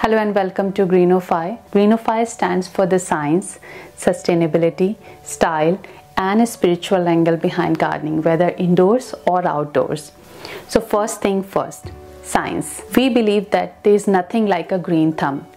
Hello and welcome to Greenify. Greenify stands for the science, sustainability, style and a spiritual angle behind gardening, whether indoors or outdoors. So first thing first, science. We believe that there is nothing like a green thumb.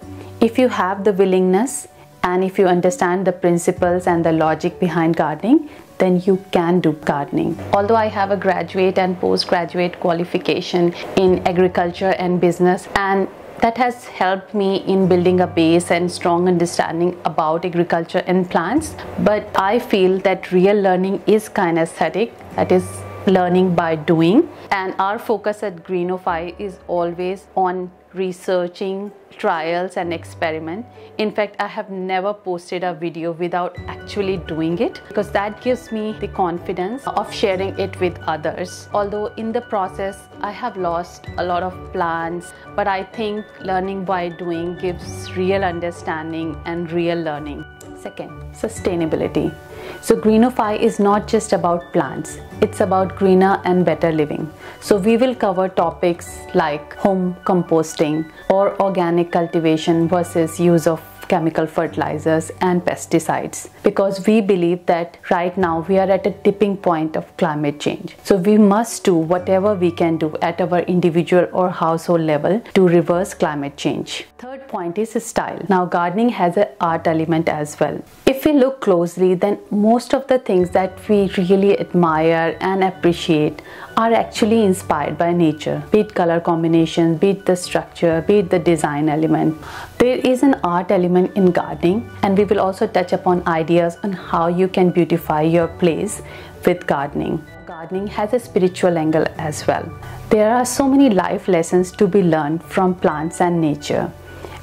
If you have the willingness and if you understand the principles and the logic behind gardening, then you can do gardening. Although I have a graduate and postgraduate qualification in agriculture and business, and that has helped me in building a base and strong understanding about agriculture and plants, but I feel that real learning is kinesthetic, that is learning by doing, and our focus at Greenify is always on researching, trials and experiment. In fact, I have never posted a video without actually doing it, because that gives me the confidence of sharing it with others. Although in the process I have lost a lot of plants, but I think learning by doing gives real understanding and real learning. Second, sustainability. So Greenify is not just about plants, it's about greener and better living. So we will cover topics like home composting or organic cultivation versus use of chemical fertilizers and pesticides, because we believe that right now we are at a tipping point of climate change. So we must do whatever we can do at our individual or household level to reverse climate change. Third point is style. Now gardening has an art element as well. If we look closely, then most of the things that we really admire and appreciate are actually inspired by nature, be it color combination, be it the structure, be it the design element. There is an art element in gardening, and we will also touch upon ideas on how you can beautify your place with gardening. Gardening has a spiritual angle as well. There are so many life lessons to be learned from plants and nature,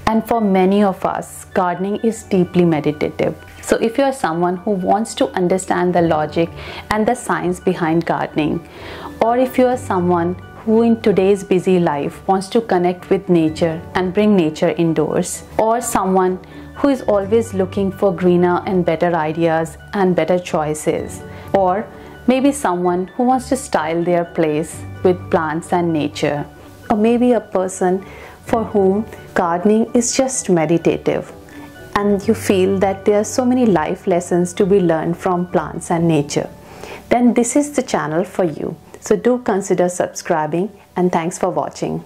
and for many of us, gardening is deeply meditative. So if you are someone who wants to understand the logic and the science behind gardening, or if you are someone who in today's busy life wants to connect with nature and bring nature indoors, or someone who is always looking for greener and better ideas and better choices, or maybe someone who wants to style their place with plants and nature, or maybe a person for whom gardening is just meditative, and you feel that there are so many life lessons to be learned from plants and nature, then this is the channel for you. So do consider subscribing, and thanks for watching.